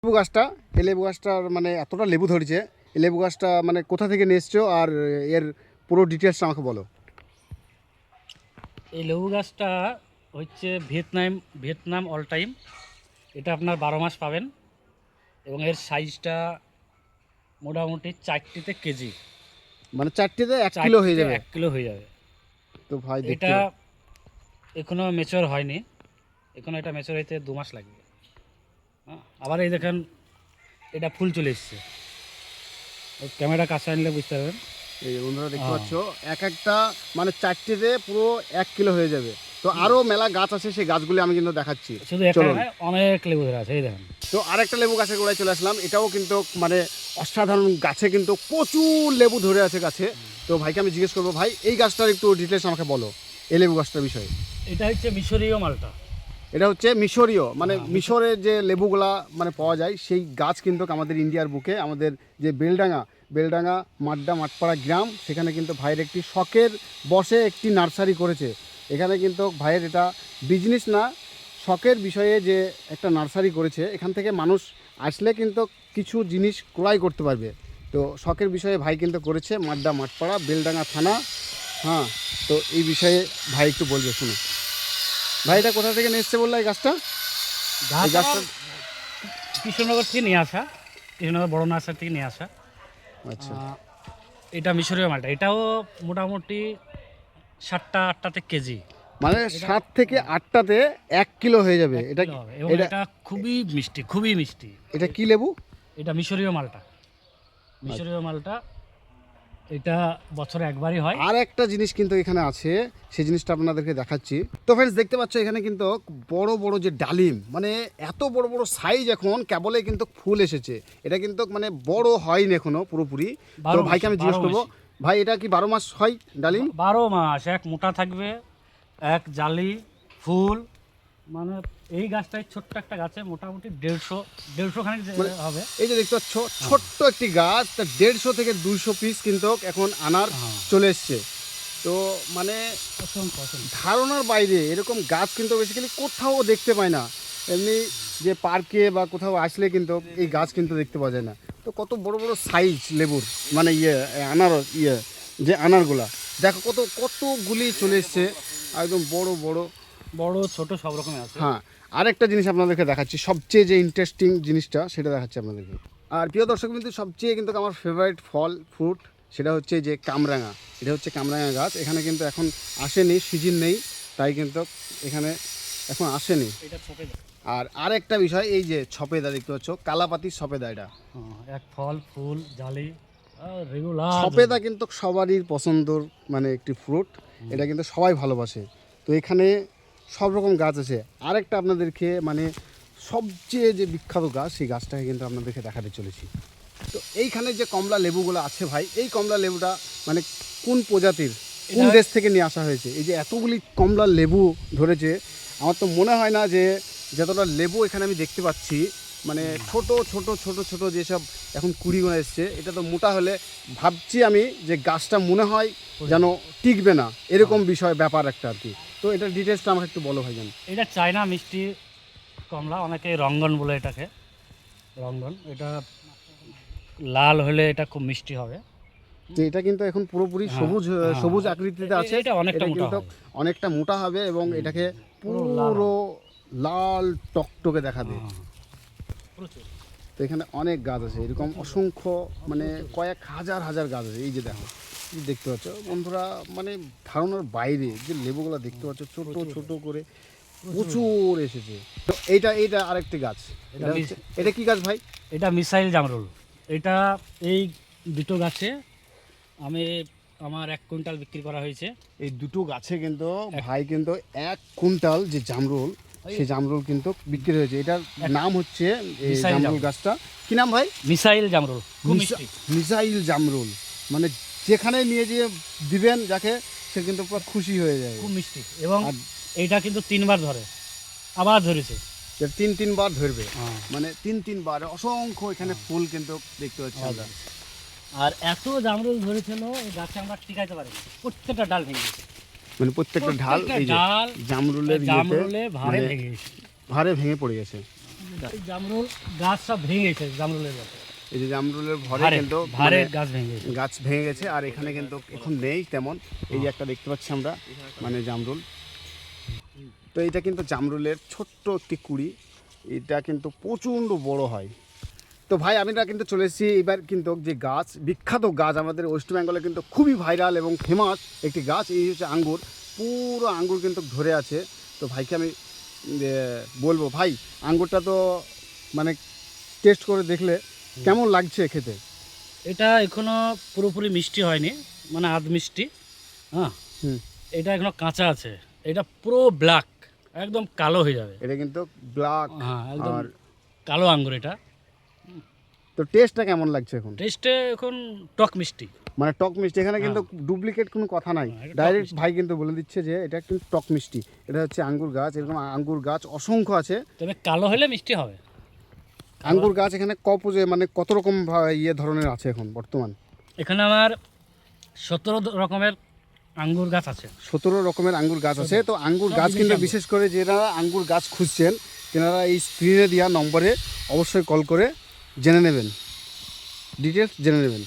লেবু গাছটা, এই লেবু গাছটার মানে এতটা লেবু ধরেছে, এই লেবু গাছটা মানে কোথা থেকে নিয়ে এসছো আর এর পুরো ডিটেলসটা আমাকে বলো। এই লেবু গাছটা হচ্ছে ভিয়েতনাম অল টাইম। এটা আপনার 12 মাস পাবেন এবং এর সাইজটা মোটামুটি 4টিতে কেজি, মানে 4টিতে 1 কিলো হয়ে যাবে? 1 কিলো হয়ে যাবে। তো ভাই দেখতে এটা এখনও ম্যাচিওর হয়নি, এখনও এটা ম্যাচিওর হইতে 2 মাস লাগবে। আবার এই দেখেন এটা ফুল চলে এসছে, ক্যামেরা কাছে আনলে বুঝতে পারবেন। এই বন্ধুরা দেখতে পাচ্ছ এক একটা মানে 4টিতে পুরো 1 কিলো হয়ে যাবে। তো আরো মেলা গাছ আছে, সেই গাছগুলি আমি কিন্তু দেখাচ্ছি। শুধু একটা নয়, অনেক লেবু ধরে আছে, এই দেখেন। তো আরেকটা লেবু গাছের গোড়ায় চলে আসলাম, এটাও কিন্তু মানে অসাধারণ, গাছে কিন্তু প্রচুর লেবু ধরে আছে গাছে। তো ভাইকে আমি জিজ্ঞেস করবো, ভাই এই গাছটার একটু ডিটেলস আমাকে বলো, এই লেবু গাছটার বিষয়ে। এটা হচ্ছে মিশরীয় মালটা। এটা হচ্ছে মিশরীয়, মানে মিশরের যে লেবুগুলা মানে পাওয়া যায় সেই গাছ কিন্তু আমাদের ইন্ডিয়ার বুকে, আমাদের যে বেলডাঙ্গা মাঠপাড়া গ্রাম, সেখানে কিন্তু ভাইয়ের একটি শখের বসে একটি নার্সারি করেছে। এখানে কিন্তু ভাইয়ের এটা বিজনেস না, শখের বিষয়ে যে একটা নার্সারি করেছে। এখান থেকে মানুষ আসলে কিন্তু কিছু জিনিস ক্রয় করতে পারবে। তো শখের বিষয়ে ভাই কিন্তু করেছে, মাঠপাড়া বেলডাঙ্গা থানা। হ্যাঁ, তো এই বিষয়ে ভাই একটু বলবে, শুনো। ভাই এটা কোথা থেকে নিয়ে এসছে বললো এই গাছটা? এই গাছটা কৃষ্ণনগর থেকে নিয়ে আসা, কৃষ্ণনগর বড় নার্সারি থেকে নিয়ে আসা। আচ্ছা, এটা মিশরীয় মালটা, এটাও মোটামুটি 7টা-8টাতে কেজি, মানে 7 থেকে 8টাতে 1 কিলো হয়ে যাবে। এটা কিলো হবে এবং এটা এটা খুবই মিষ্টি, খুবই মিষ্টি। এটা কি লেবু? এটা মিশরীয় মালটা, মিশরীয় মালটা। এটা বছরে একবারই হয়। আর একটা জিনিস কিন্তু এখানে আছে, সেই জিনিসটা আপনাদেরকে দেখাচ্ছি। তো ফ্রেন্ডস দেখতে পাচ্ছ এখানে কিন্তু বড় বড় যে ডালিম, মানে এত বড় বড় সাইজ, এখন কেবলই কিন্তু ফুল এসেছে। এটা কিন্তু মানে বড় হয়নি এখনো পুরোপুরি। তো ভাইকে আমি জিজ্ঞেস করবো, ভাই এটা কি 12 মাস হয় ডালিম? 12 মাস এক মোটা থাকবে, এক জালি ফুল। মানে এই গাছটাই ছোট্ট একটা গাছে মোটামুটি 150 খানিক হবে। এই যে দেখতে পাচ্ছ ছোট্ট একটি গাছ, তার 150 থেকে 200 পিস কিন্তু এখন আনার চলে এসছে। তো মানে ধারণার বাইরে এরকম গাছ কিন্তু বেসিক্যালি কোথাও দেখতে পায় না। এমনি যে পার্কে বা কোথাও আসলে কিন্তু এই গাছ কিন্তু দেখতে পাওয়া যায় না। তো কত বড় বড় সাইজ লেবুর, মানে আনারস যে আনারগুলা দেখো কতগুলি চলে এসছে, একদম বড় বড় বড় ছোট সব রকমের আছে। হ্যাঁ, আরেকটা জিনিস আপনাদেরকে দেখাচ্ছি, সবচেয়ে যে ইন্টারেস্টিং জিনিসটা সেটা দেখাচ্ছি আপনাদেরকে। আর প্রিয় দর্শক, কিন্তু সবচেয়ে কিন্তু আমার ফেভারিট ফ্রুট সেটা হচ্ছে যে কামরাঙা। এটা হচ্ছে কামরাঙা গাছ। এখানে কিন্তু এখন আসেনি, সিজন নেই, তাই কিন্তু এখানে এখন আসেনি। আর আরেকটা বিষয়, এই যে ছপেদা দেখতে পাচ্ছ, কালাপাতির ছপেদা, এটা এক ফল ফুল জালি রেগুলার। ছপেদা কিন্তু সবারই পছন্দর মানে একটি ফ্রুট, এটা কিন্তু সবাই ভালোবাসে। তো এখানে সব রকম গাছ আছে। আরেকটা আপনাদেরকে মানে সবচেয়ে যে বিখ্যাত গাছ, সেই গাছটাকে কিন্তু আপনাদেরকে দেখাতে চলেছি। তো এইখানে যে কমলা লেবুগুলো আছে ভাই, এই কমলা লেবুটা মানে কোন প্রজাতির, কোন দেশ থেকে নিয়ে আসা হয়েছে? এই যে এতগুলি কমলা লেবু ধরেছে, আমার তো মনে হয় না যে যতটা লেবু এখানে আমি দেখতে পাচ্ছি, মানে ছোট ছোট ছোট ছোট যেসব এখন কুড়িগুলো এসছে, এটা তো মোটা হলে ভাবছি আমি যে গাছটা মনে হয় যেন টিকবে না, এরকম বিষয় ব্যাপার একটা আর কি। তো এটার ডিটেলসটা আমাকে একটু বলো ভাইজান। এটা চায়না মিষ্টি কমলা, অনেকে রঙ্গন বলে এটাকে, রঙ্গন। এটা লাল হলে এটা খুব মিষ্টি হবে। যে এটা কিন্তু এখন পুরোপুরি সবুজ সবুজ আকৃতিতে আছে, এটা অনেকটা মোটা কিন্তু হবে। অনেকটা মোটা হবে এবং এটাকে পুরো লাল টকটকে দেখাবে। তো এখানে অনেক গাছ আছে, এরকম অসংখ্য, মানে কয়েক হাজার হাজার গাছ আছে। এই যে দেখো, দেখতে পাচ্ছ বন্ধুরা, মানে ধারণার বাইরে যে লেবুগুলো দেখতে পাচ্ছ, ছোট ছোট করে প্রচুর এসেছে। তো এইটা আরেকটি গাছ, এটা কি গাছ ভাই? এটা মিসাইল জামরুল। এটা এই দুটো গাছে আমার 1 কুইন্টাল বিক্রি করা হয়েছে। এই দুটো গাছে কিন্তু ভাই কিন্তু 1 কুইন্টাল যে জামরুল, সেই জামরুল কিন্তু বিক্রি হয়েছে। এটার নাম হচ্ছে এই জামরুল গাছটা, কি নাম ভাই? মিসাইল জামরুল। মিসাইল জামরুল, মানে যেখানে নিয়ে যেয়ে দিবেন যাকে, সে কিন্তু পুরো খুশি হয়ে যায়, খুব মিষ্টি। এবং এইটা কিন্তু 3বার ধরে, আবার ধরেছে, 3বার ধরবে, মানে 3বার অসংখ্য এখানে ফুল কিন্তু দেখতে পাচ্ছি আমরা। আর এত জামরুল ধরেছিল এই গাছে আমরা টিকাইতে পারিনি, প্রত্যেকটা ডাল ভেঙে গেছে। মানে প্রত্যেকটা ঢাল এই যে জামরুলের জামরুলে ভারে ভেঙে গেছে, ভারে ভেঙে পড়ে গেছে। এই জামরুল গাছ সব ভেঙে গেছে জামরুলের গাছে, এই যে জামরুলের ভরে ভারে কিন্তু ভারে মানে গাছ ভেঙে গেছে। গাছ ভেঙে গেছে, আর এখানে কিন্তু এখন নেই তেমন। এই যে একটা দেখতে পাচ্ছি আমরা মানে জামরুল, তো এটা কিন্তু জামরুলের ছোট্ট একটি কুড়ি, এটা কিন্তু প্রচণ্ড বড় হয়। তো ভাই আমরা কিন্তু চলে এসেছি এবার কিন্তু যে গাছ, বিখ্যাত গাছ আমাদের ওয়েস্ট বেঙ্গলে কিন্তু খুবই ভাইরাল এবং ফেমাস একটি গাছ, এই হচ্ছে আঙ্গুর। পুরো আঙ্গুর কিন্তু ধরে আছে। তো ভাইকে আমি বলবো, ভাই আঙ্গুরটা তো মানে টেস্ট করে দেখলে কেমন লাগছে খেতে? এটা এখনো পুরোপুরি মিষ্টি হয়নি, মানে আধ মিষ্টি। হ্যাঁ, হুম, এটা এখনো কাঁচা আছে। এটা পুরো ব্ল্যাক, একদম কালো হয়ে যাবে। এটা কিন্তু ব্ল্যাক। হ্যাঁ, একদম আর কালো আঙ্গুর এটা। তো টেস্টটা কেমন লাগছে এখন? টেস্টে এখন টক মিষ্টি। মানে টক মিষ্টি, এখানে কিন্তু ডুপ্লিকেট কোনো কথা নাই, হ্যাঁ, এটা টক ডাইরেক্ট মিষ্টি। ভাই কিন্তু বলে দিচ্ছে যে এটা কিন্তু টক মিষ্টি। এটা হচ্ছে আঙ্গুর গাছ, এরকম আঙ্গুর গাছ অসংখ্য আছে। তবে কালো হলে মিষ্টি হবে। আঙ্গুর গাছ এখানে মানে কত রকম ধরনের আছে এখন বর্তমান? এখানে আমার 17 রকমের আঙ্গুর গাছ আছে। 17 রকমের আঙ্গুর গাছ আছে। তো আঙ্গুর সব গাছ বিদেশি কিন্তু আঙ্গুর। বিশেষ করে যারা আঙ্গুর গাছ খুঁজছেন, তেনারা এই স্ক্রিনে দেওয়া নম্বরে অবশ্যই কল করে জেনে নেবেন, ডিটেলস জেনে নেবেন।